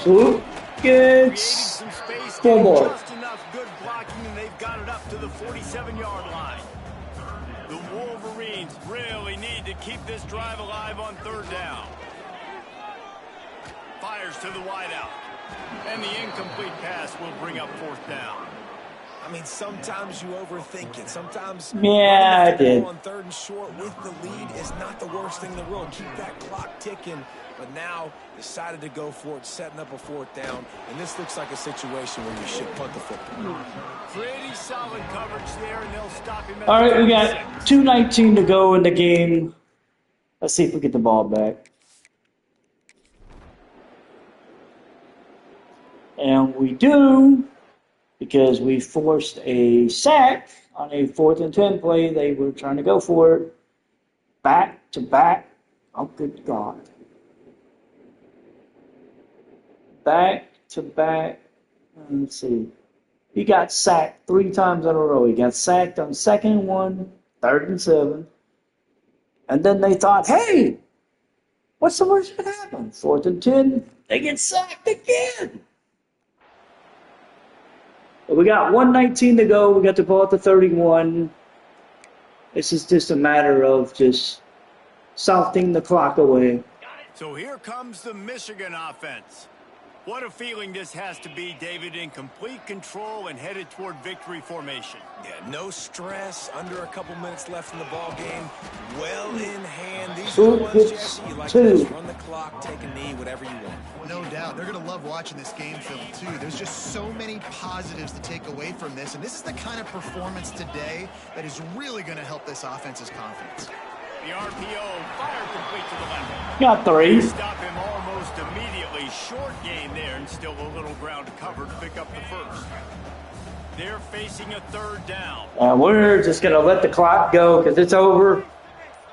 Swoop
Creating
gets
some space,
4
getting
more.
just enough good blocking, and they've got it up to the 47-yard line. The Wolverines really need to keep this drive alive on 3rd down. Fires to the wideout. And the incomplete pass will bring up 4th down.
I mean, sometimes you overthink it. Sometimes
Yeah, I
running the
did.
football on 3rd and short with the lead is not the worst thing in the world. Keep that clock ticking. But now decided to go for it, setting up a 4th down. And this looks like a situation where you should punt the football.
Pretty solid coverage there, and they'll stop him at
All right,
the
we got
36.
2:19 to go in the game. Let's see if we get the ball back. And we do, because we forced a sack on a 4th and 10 play. They were trying to go for it. Back to back. Oh, good God. Back to back. Let's see. He got sacked 3 times in a row. He got sacked on 2nd and 1, 3rd and 7. And then they thought, hey, what's the worst that could happen? 4th and 10, they get sacked again. But we got 1:19 to go. We got the ball at the 31. This is just a matter of just salting the clock away.
So here comes the Michigan offense. What a feeling this has to be, David, in complete control and headed toward victory formation.
Yeah, no stress, under a couple minutes left in the ball game. Well in hand. These
Swoop
are the ones,
gets
Jesse, you like
2.
this. Run the clock, take a knee, whatever you want.
No doubt. They're going to love watching this game film, too. There's just so many positives to take away from this, and this is the kind of performance today that is really going to help this offense's confidence.
The RPO fire complete to the left.
Got 3.
Stop him almost immediately. Short gain there, and still a little ground to cover to pick up the first. They're facing a 3rd down.
And we're just going to let the clock go because it's over.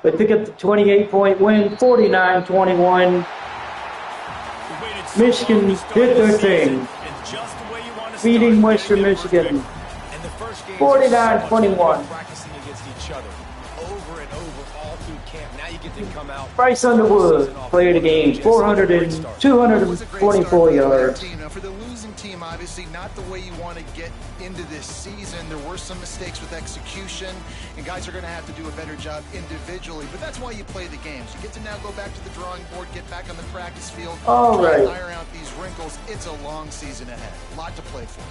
They pick up the 28-point win, 49-21. Michigan did their thing, beating Western Michigan 49-21.
Practicing against each other over and over all through camp. Now you get
Bryce Underwood, player of the game, 224 yards.
Now, for the losing team, obviously not the way you want to get into this season. There were some mistakes with execution, and guys are going to have to do a better job individually. But that's why you play the games. You get to now go back to the drawing board, get back on the practice field, try and iron out these wrinkles. It's a long season ahead. A lot to play for.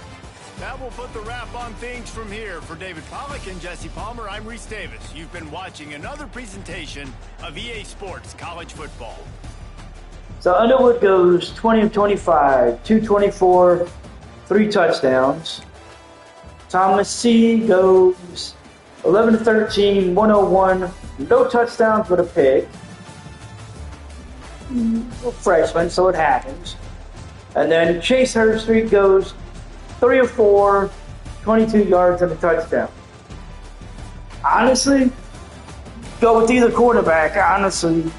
That will put the wrap on things from here. For David Pollack and Jesse Palmer, I'm Reese Davis. You've been watching another presentation of EA Sports College Football.
So Underwood goes 20 of 25, 224, 3 touchdowns. Thomas C. goes 11 of 13, 101, no touchdowns but a pick. Freshman, so it happens. And then Chase Hurstreet goes 3 of 4, 22 yards and a touchdown. Honestly, go with either quarterback, honestly,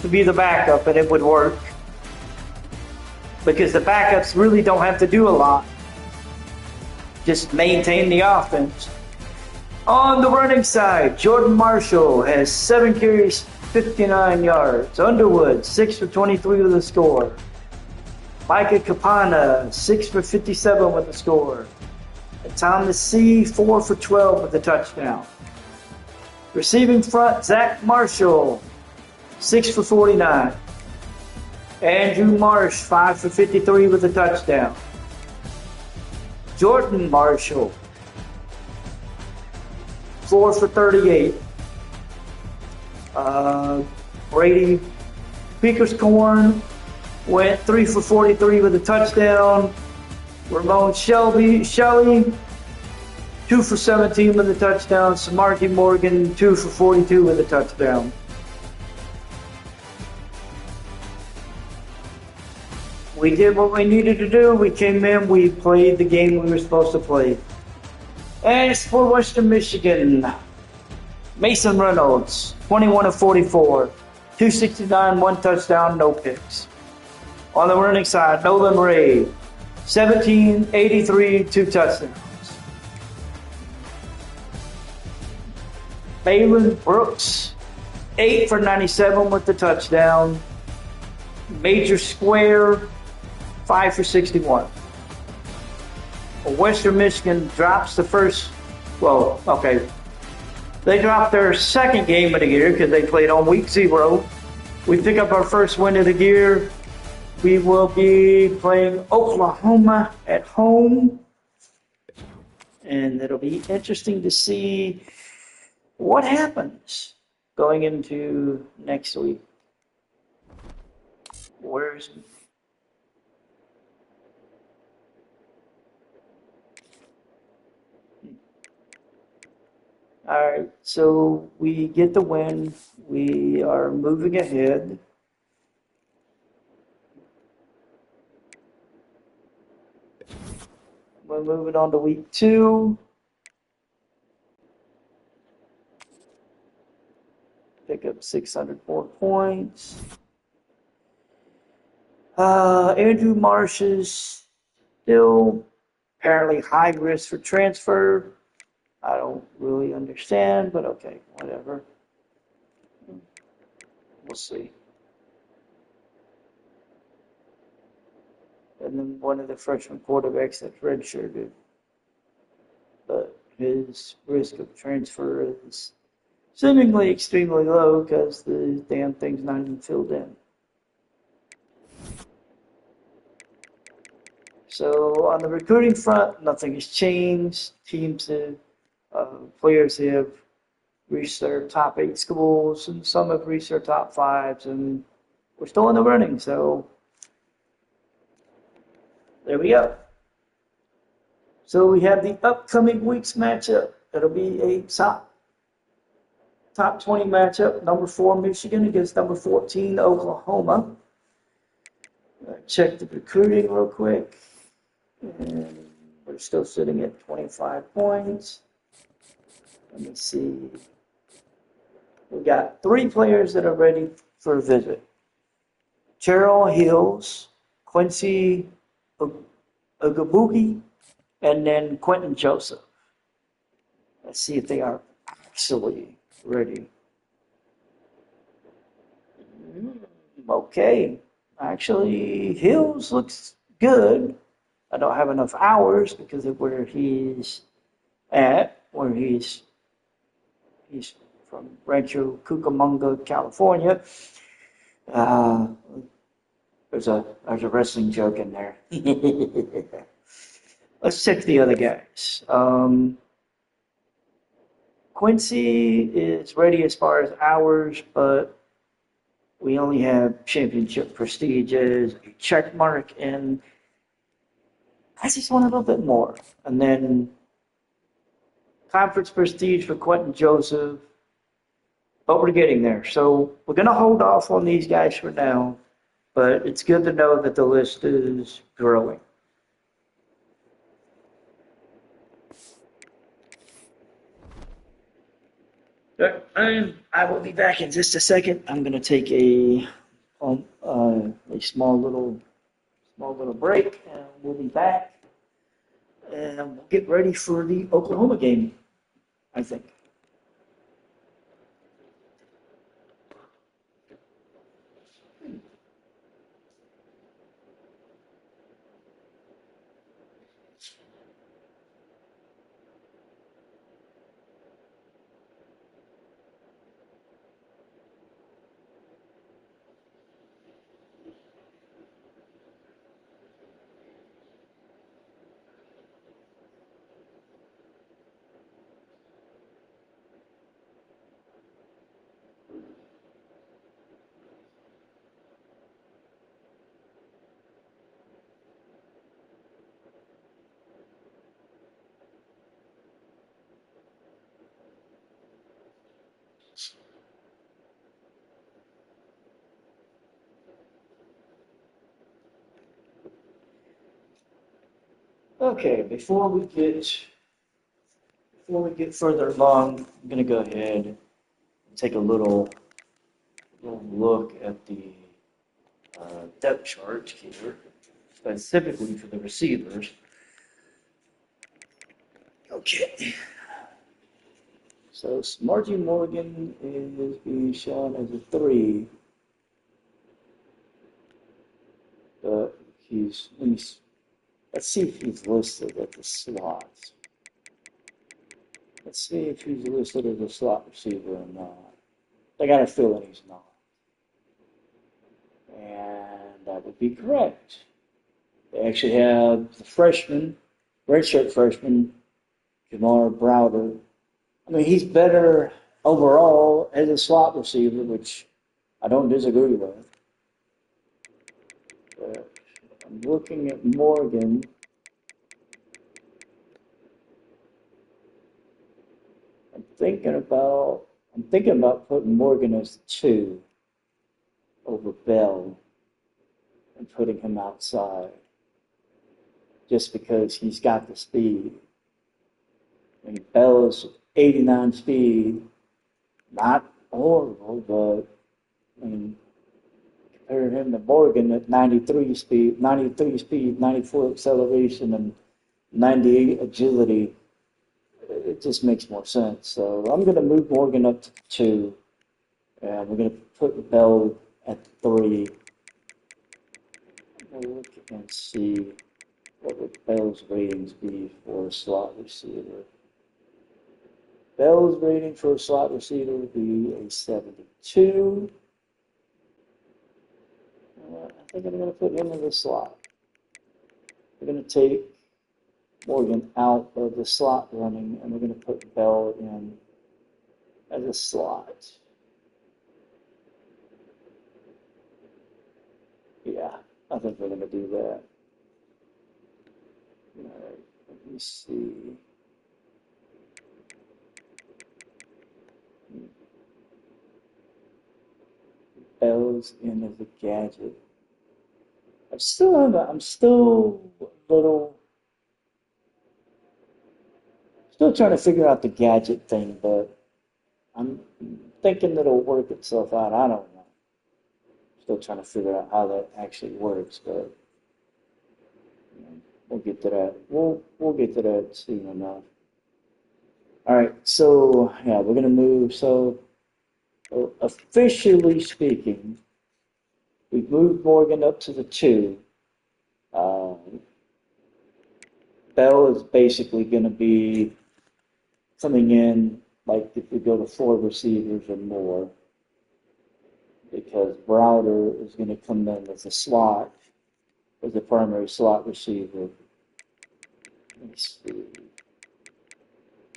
to be the backup, and it would work. Because the backups really don't have to do a lot. Just maintain the offense. On the running side, Jordan Marshall has 7 carries, 59 yards. Underwood, 6 for 23 with a score. Micah Capana, 6 for 57 with a score. And Thomas C., 4 for 12 with a touchdown. Receiving front, Zach Marshall, 6 for 49. Andrew Marsh, 5 for 53 with a touchdown. Jordan Marshall, 4 for 38. Brady Peakerscorn went 3 for 43 with a touchdown. Ramon Shelley, 2 for 17 with a touchdown. Samarki Morgan, 2 for 42 with a touchdown. We did what we needed to do. We came in, we played the game we were supposed to play. As for Western Michigan, Mason Reynolds, 21 of 44, 269, 1 touchdown, no picks. On the running side, Nolan Ray, 17, 83, 2 touchdowns. Balin Brooks, 8 for 97 with the touchdown. Major Square, 5 for 61. Western Michigan drops the first, they dropped their second game of the year because they played on week 0. We pick up our first win of the year. We will be playing Oklahoma at home. And it'll be interesting to see what happens going into next week. Where's all right, so we get the win. We are moving ahead. We're moving on to week 2. Pick up 604 points. Andrew Marsh is still apparently high risk for transfer. I don't really understand, but okay, whatever. We'll see. And then one of the freshman quarterbacks that's redshirted. But his risk of transfer is seemingly extremely low because the damn thing's not even filled in. So on the recruiting front, nothing has changed. Players have reached their top 8 schools, and some have reached their top 5s, and we're still in the running. So there we go. So we have the upcoming week's matchup. It'll be a top 20 matchup. Number 4 Michigan against number 14 Oklahoma. Check the recruiting real quick. And we're still sitting at 25 points. Let me see. We got 3 players that are ready for a visit. Cheryl Hills, Quincy Ogabugi, and then Quentin Joseph. Let's see if they are actually ready. Okay. Actually, Hills looks good. I don't have enough hours because of where he's at, where he's from Rancho Cucamonga, California. Uh, there's a wrestling joke in there. Let's check the other guys. Quincy is ready as far as hours, but we only have championship prestige as a check mark, and I just want a little bit more. And then conference prestige for Quentin Joseph, but we're getting there. So we're going to hold off on these guys for now, but it's good to know that the list is growing. I will be back in just a second. I'm going to take a small little break, and we'll be back, and we'll get ready for the Oklahoma game, I think. Okay, before we get further along, I'm going to go ahead and take a little look at the depth chart here, specifically for the receivers. Okay. So Marty Morgan is being shown as a 3, but let's see if he's listed at the slots. Let's see if he's listed as a slot receiver or not. I got a feeling he's not. And that would be correct. They actually have the freshman, redshirt freshman, Jamar Browder. I mean, he's better overall as a slot receiver, which I don't disagree with. But I'm looking at Morgan. I'm thinking about putting Morgan as 2 over Bell and putting him outside, just because he's got the speed. I mean, Bell's 89 speed, not horrible, but I mean, compare him to Morgan at 93 speed, 94 acceleration, and 98 agility. It just makes more sense. So I'm going to move Morgan up to 2, and we're going to put Bell at 3. I'm going to look and see what would Bell's ratings be for a slot receiver. Bell's rating for a slot receiver would be a 72. I think I'm going to put him in the slot. We're going to take Morgan out of the slot running, and we're going to put Bell in as a slot. Yeah, I think we're going to do that. All right, let me see. Bell's in as a gadget. I'm still a little, still trying to figure out the gadget thing, but I'm thinking it'll work itself out. I don't know. Still trying to figure out how that actually works, but we'll get to that. We'll get to that soon enough. All right, so yeah, we're gonna move. So officially speaking, We've moved Morgan up to the 2. Bell is basically going to be coming in like if we go to 4 receivers or more, because Browder is going to come in as a slot, as a primary slot receiver. Let's see.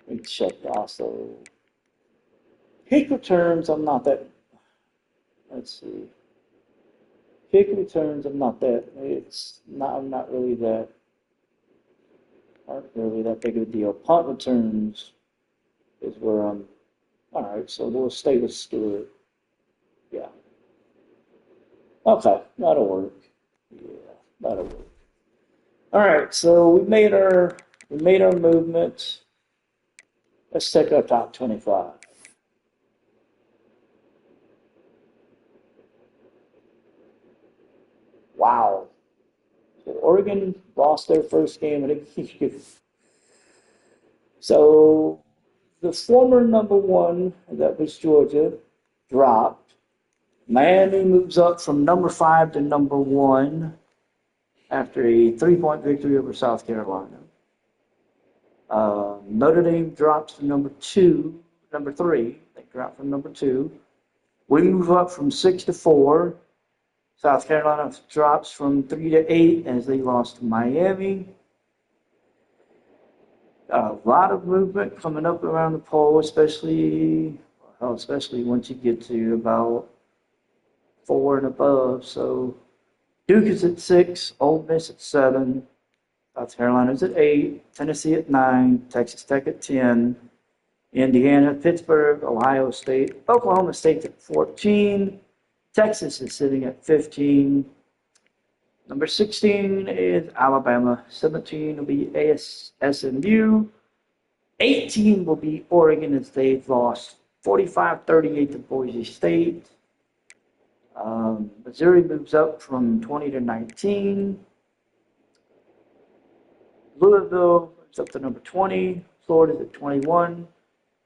Let me check also. Kick returns, I'm not that. Let's see. Kick returns, I'm not that. I'm not really that. Aren't really that big of a deal. Punt returns is where I'm. All right, so we'll stay with Stewart. Yeah. Okay, that'll work. Yeah, that'll work. All right, so we made our movements. Let's check our top 25. Wow. So Oregon lost their first game. So the former number 1, that was Georgia, dropped. Miami moves up from number 5 to number 1 after a 3-point victory over South Carolina. Notre Dame drops to number 3. They drop from number 2. We move up from 6 to 4. South Carolina drops from 3 to 8 as they lost to Miami. A lot of movement coming up around the poll, especially once you get to about 4 and above. So Duke is at 6, Ole Miss at 7, South Carolina's at 8, Tennessee at 9, Texas Tech at 10, Indiana, Pittsburgh, Ohio State, Oklahoma State at 14, Texas is sitting at 15. Number 16 is Alabama. 17 will be SMU. 18 will be Oregon as they've lost 45-38 to Boise State. Missouri moves up from 20 to 19. Louisville moves up to number 20. Florida's at 21.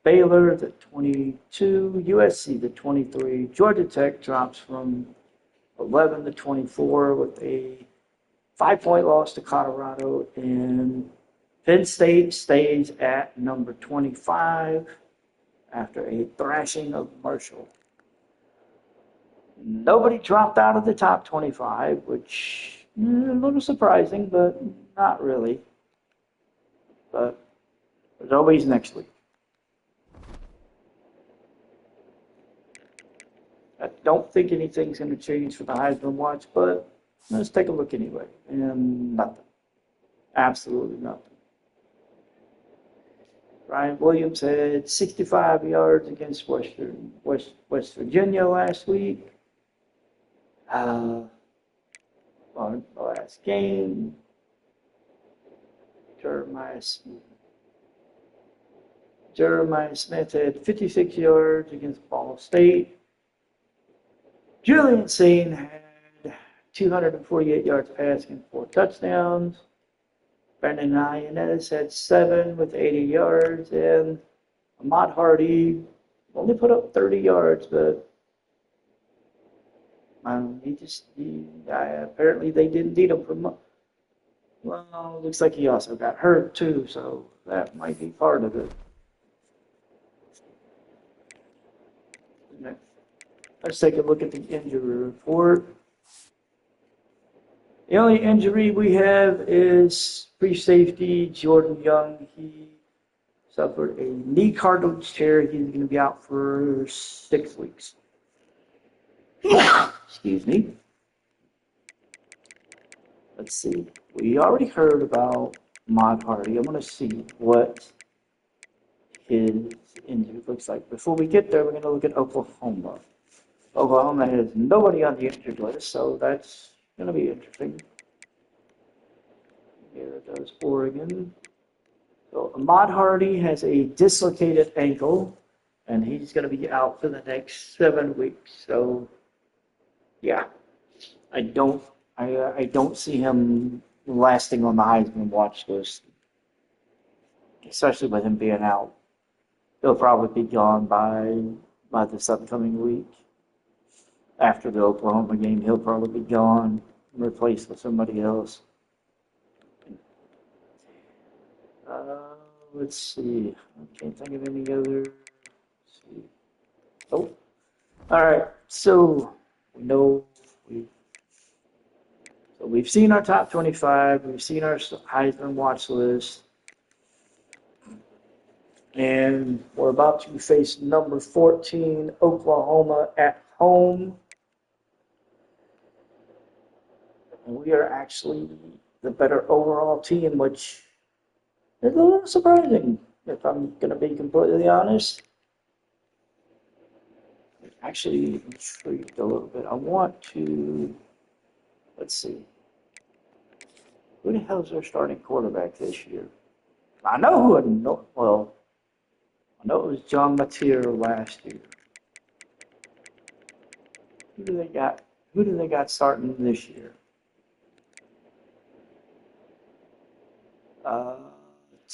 Baylor is at 22. USC is at 23. Georgia Tech drops from 11 to 24 with a 5-point loss to Colorado. And Penn State stays at number 25 after a thrashing of Marshall. Nobody dropped out of the top 25, which is a little surprising, but not really. But there's always next week. I don't think anything's going to change for the Heisman watch, but let's take a look anyway. And nothing. Absolutely nothing. Ryan Williams had 65 yards against West Virginia last week. On the last game, Jeremiah Smith had 56 yards against Ball State. Julian Sain had 248 yards passing and 4 touchdowns. Brandon Iones had 7 with 80 yards. And Ahmad Hardy only put up 30 yards, but apparently they didn't need him for much. Well, looks like he also got hurt too, so that might be part of it. Let's take a look at the injury report. The only injury we have is free safety Jordan Young. He suffered a knee cartilage tear. He's going to be out for 6 weeks. Excuse me. Let's see. We already heard about Ahmad Hardy. I'm going to see what his injury looks like. Before we get there, we're going to look at Oklahoma. Oklahoma has nobody on the injured list, so that's going to be interesting. Here does Oregon. So Ahmad Hardy has a dislocated ankle, and he's going to be out for the next 7 weeks. So, yeah, I don't see him lasting on the Heisman watch list, especially with him being out. He'll probably be gone by this upcoming week. after the Oklahoma game, he'll probably be gone, replaced with somebody else. Let's see. I can't think of any other. Let's see. Oh, all right. So we know we've seen our top 25. We've seen our Heisman watch list, and we're about to face number 14, Oklahoma, at home. And we are actually the better overall team, which is a little surprising, if I'm going to be completely honest. I'm actually intrigued a little bit. I want to, let's see. Who the hell is our starting quarterback this year? I know who I know. Well, I know it was John Mateer last year. Who do they got? Who do they got starting this year?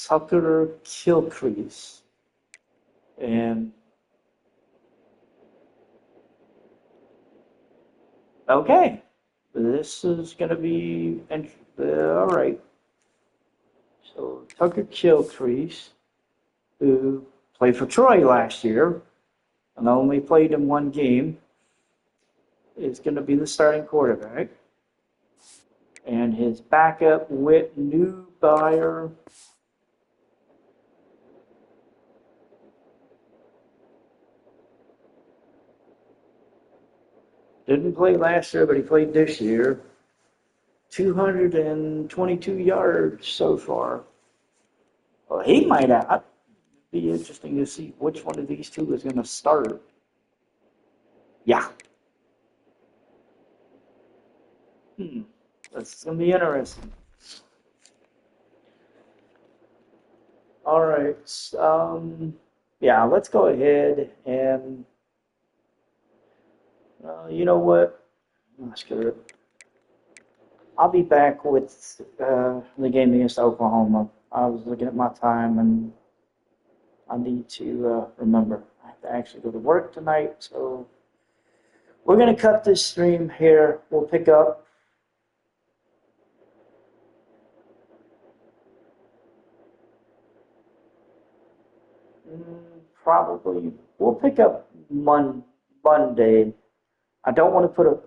Tucker Kilcrease. And okay, this is going to be all right. So Tucker Kilcrease, who played for Troy last year and only played in one game, is going to be the starting quarterback. And his backup, Whit Newbuyer, didn't play last year, but he played this year. 222 yards so far. Well, he might out. It'd be interesting to see which one of these two is going to start. Yeah. That's going to be interesting. All right. Yeah, let's go ahead and, you know what? Screw it. I'll be back with the game against Oklahoma. I was looking at my time, and I need to remember. I have to actually go to work tonight, so we're going to cut this stream here. We'll pick up. Probably, we'll pick up Monday. I don't want to put a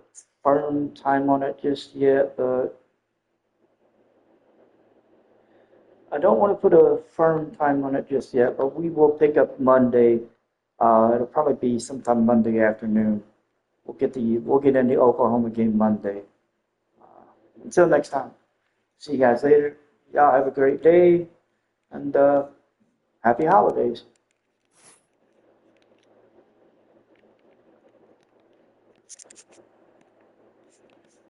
firm time on it just yet, but we will pick up Monday. It'll probably be sometime Monday afternoon. We'll get in the Oklahoma game Monday. Until next time, see you guys later. Y'all have a great day, and happy holidays.